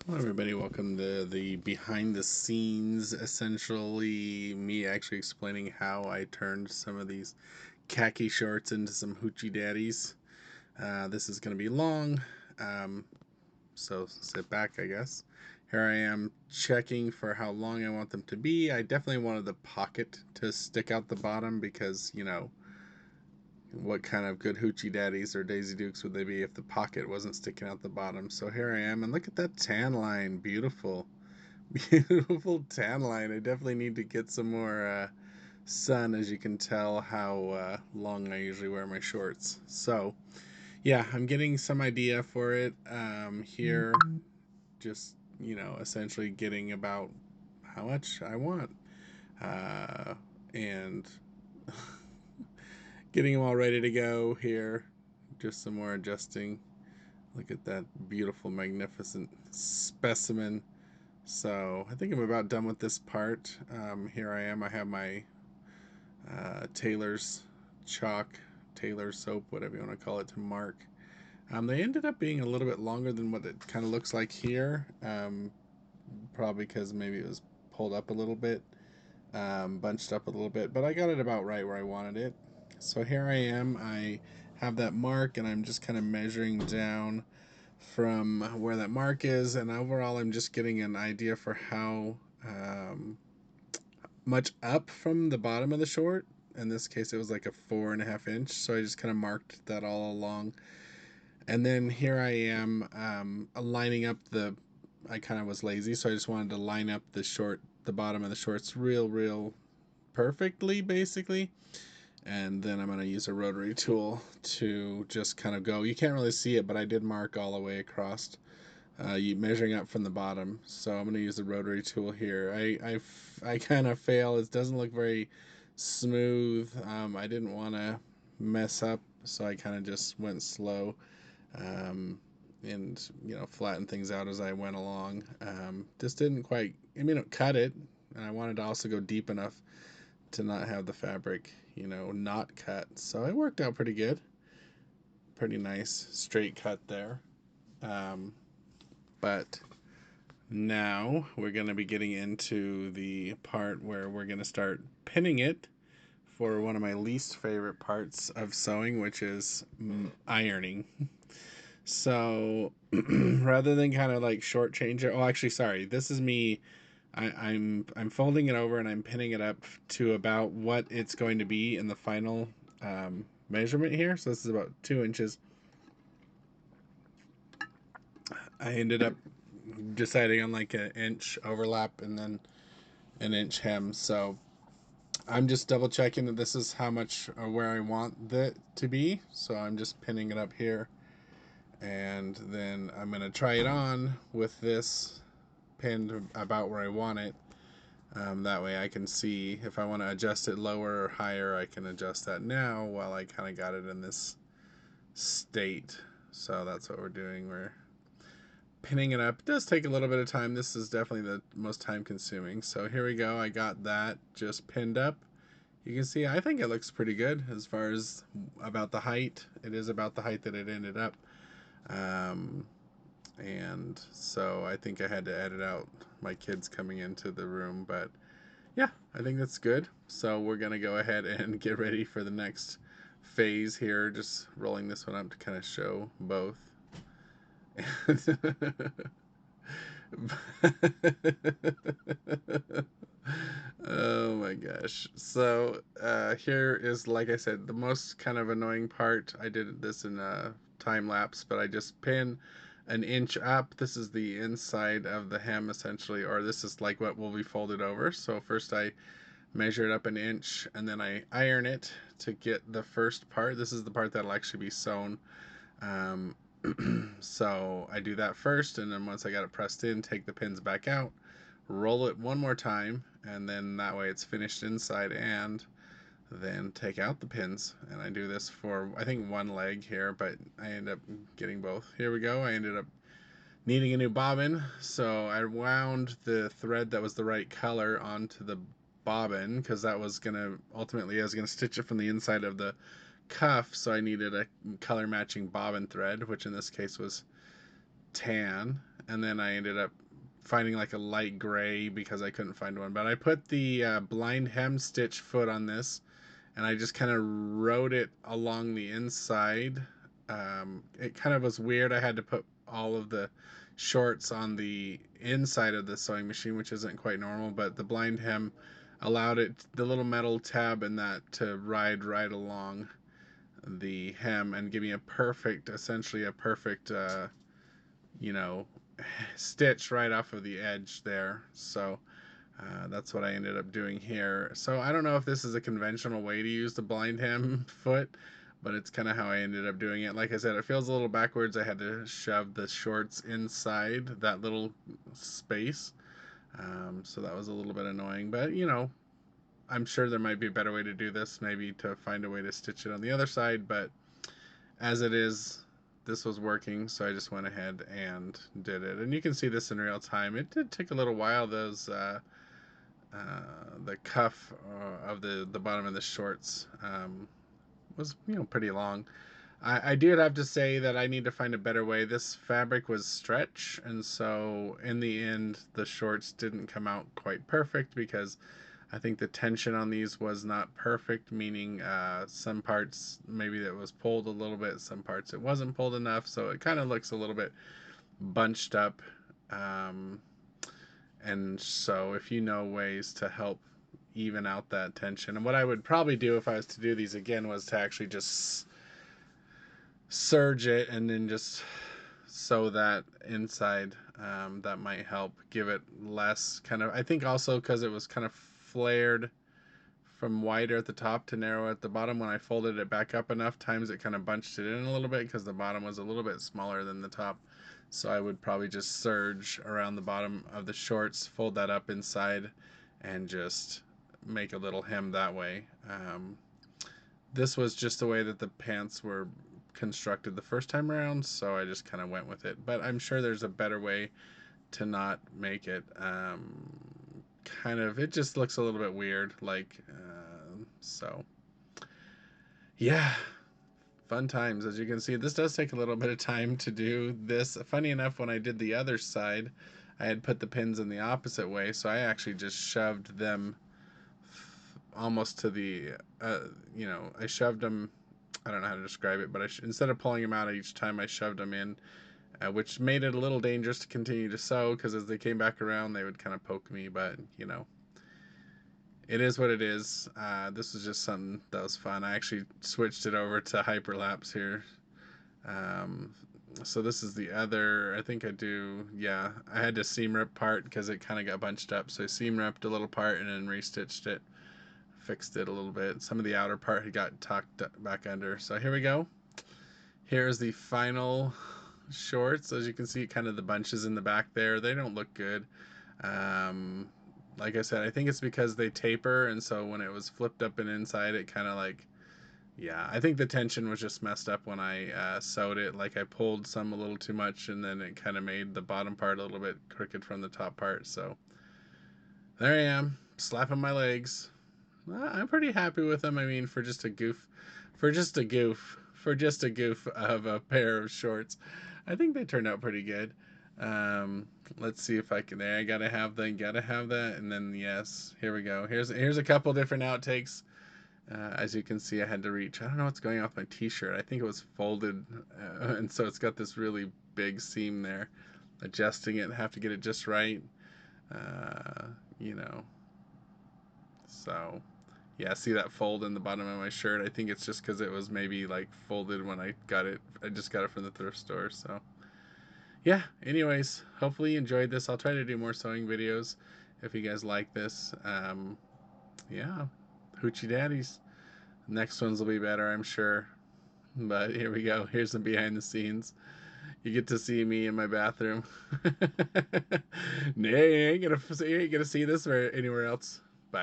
Hello, everybody. Welcome to the behind the scenes, essentially, me actually explaining how I turned some of these khaki shorts into some hoochie daddies. This is going to be long, um, so sit back, I guess. Here I am checking for how long I want them to be. I definitely wanted the pocket to stick out the bottom because, what kind of good hoochie daddies or Daisy Dukes would they be if the pocket wasn't sticking out the bottom? So here I am, and look at that tan line. Beautiful. Beautiful tan line. I definitely need to get some more sun, as you can tell how long I usually wear my shorts. So, yeah, I'm getting some idea for it here. Just, essentially getting about how much I want. And getting them all ready to go here. Just some more adjusting. Look at that beautiful, magnificent specimen. So I think I'm about done with this part. Here I am. I have my Taylor's chalk, Taylor's soap, whatever you want to call it, to mark. They ended up being a little bit longer than what it kind of looks like here. Probably because maybe it was pulled up a little bit, bunched up a little bit, but I got it about right where I wanted it. So here I am. I have that mark, and I'm just kind of measuring down from where that mark is, and overall I'm just getting an idea for how much up from the bottom of the short. In this case it was like a 4.5 inch, so I just kind of marked that all along. And then here I am lining up the, I kind of was lazy, so I just wanted to line up the bottom of the shorts real perfectly, basically. And then I'm going to use a rotary tool to just kind of go, you can't really see it, but I did mark all the way across, you measuring up from the bottom. So I'm going to use the rotary tool here. I kind of fail. It doesn't look very smooth. I didn't want to mess up, so I kind of just went slow, um, and flatten things out as I went along. Just didn't quite. I mean, it cut it, and I wanted to also go deep enough to not have the fabric, not cut. So it worked out pretty good. Pretty nice straight cut there. Um, but now we're going to be getting into the part where we're going to start pinning it for one of my least favorite parts of sewing, which is ironing. So rather than kind of like shortchange it, oh, actually, sorry, this is me. I'm folding it over and I'm pinning it up to about what it's going to be in the final measurement here. So this is about 2 inches. I ended up deciding on like an inch overlap and then an inch hem. So I'm just double checking that this is how much or where I want that to be. So I'm just pinning it up here, and then I'm gonna try it on with this pinned about where I want it. That way I can see if I want to adjust it lower or higher. I can adjust that now while I kind of got it in this state. So that's what we're doing. We're pinning it up. It does take a little bit of time. This is definitely the most time consuming. So here we go. I got that just pinned up. You can see I think it looks pretty good as far as about the height. It is about the height that it ended up. Um, and so I think I had to edit out my kids coming into the room, but yeah, I think that's good. So we're gonna go ahead and get ready for the next phase here. Just rolling this one up to kind of show both. Oh my gosh. So here is, like I said, the most kind of annoying part. I did this in a time lapse, but I just pin an inch up. This is the inside of the hem essentially, or this is like what will be folded over. So first I measure it up an inch and then I iron it to get the first part. This is the part that'll actually be sewn. Um, so I do that first, and then once I got it pressed in, take the pins back out, roll it one more time, and then that way it's finished inside, and then take out the pins. And I do this for, I think, one leg here, but I end up getting both. Here we go. I ended up needing a new bobbin, so I wound the thread that was the right color onto the bobbin, because that was gonna ultimately, I was gonna stitch it from the inside of the cuff, so I needed a color matching bobbin thread, which in this case was tan. and then I ended up finding like a light gray because I couldn't find one. But I put the blind hem stitch foot on this, and I just kind of wrote it along the inside. It kind of was weird. I had to put all of the shorts on the inside of the sewing machine, which isn't quite normal, but the blind hem allowed it, the little metal tab and that, to ride right along the hem and give me a perfect, essentially a perfect, you know, stitch right off of the edge there. So that's what I ended up doing here. So I don't know if this is a conventional way to use the blind hem foot, but it's kind of how I ended up doing it. Like I said, it feels a little backwards. I had to shove the shorts inside that little space. So that was a little bit annoying, but you know, I'm sure there might be a better way to do this, maybe to find a way to stitch it on the other side, but as it is, this was working, so I just went ahead and did it. And you can see this in real time. It did take a little while. Those the cuff of the bottom of the shorts was, you know, pretty long. I do have to say that I need to find a better way. This fabric was stretch, and so in the end the shorts didn't come out quite perfect because I think the tension on these was not perfect, meaning some parts maybe it was pulled a little bit, some parts it wasn't pulled enough, so it kind of looks a little bit bunched up. Um, and so if you know ways to help even out that tension, and what I would probably do if I was to do these again was to actually just serge it and then just sew that inside. That might help give it less kind of, I think also because it was kind of flared from wider at the top to narrow at the bottom. When I folded it back up enough times, it kind of bunched it in a little bit because the bottom was a little bit smaller than the top. So I would probably just serge around the bottom of the shorts, fold that up inside, and just make a little hem that way. This was just the way that the pants were constructed the first time around, so I just kind of went with it. But I'm sure there's a better way to not make it. Kind of, it just looks a little bit weird, like, so yeah, fun times. As you can see, this does take a little bit of time to do this. Funny enough, when I did the other side, I had put the pins in the opposite way, so I actually just shoved them almost to the, you know, I shoved them, I don't know how to describe it, but instead of pulling them out each time, I shoved them in, which made it a little dangerous to continue to sew, because as they came back around, they would kind of poke me, but, you know, it is what it is. This was just something that was fun. I actually switched it over to hyperlapse here. Um, so this is the other, I think I do, yeah, I had to seam rip part because it kind of got bunched up. So I seam ripped a little part and then restitched it, fixed it a little bit. Some of the outer part had got tucked back under. So here we go. Here's the final shorts. As you can see, kind of the bunches in the back there, they don't look good. Like I said, I think it's because they taper, and so when it was flipped up and inside, it kind of like, yeah, I think the tension was just messed up when I sewed it. Like I pulled some a little too much, and then it kind of made the bottom part a little bit crooked from the top part. So there I am, slapping my legs. I'm pretty happy with them. I mean, for just a goof, for just a goof, for just a goof of a pair of shorts, I think they turned out pretty good. Um, let's see if I can. There, I gotta have that, and then yes, here we go. Here's a couple different outtakes. As you can see, I had to reach. I don't know what's going off my T-shirt. I think it was folded, and so it's got this really big seam there. Adjusting it, have to get it just right. You know, so. Yeah, see that fold in the bottom of my shirt? I think it's just because it was maybe like folded when I got it. I just got it from the thrift store, so. Yeah, anyways, hopefully you enjoyed this. I'll try to do more sewing videos if you guys like this. Yeah, hoochie daddies. Next ones will be better, I'm sure. But here we go. Here's some behind the scenes. You get to see me in my bathroom. Nah, you ain't gonna see this anywhere else.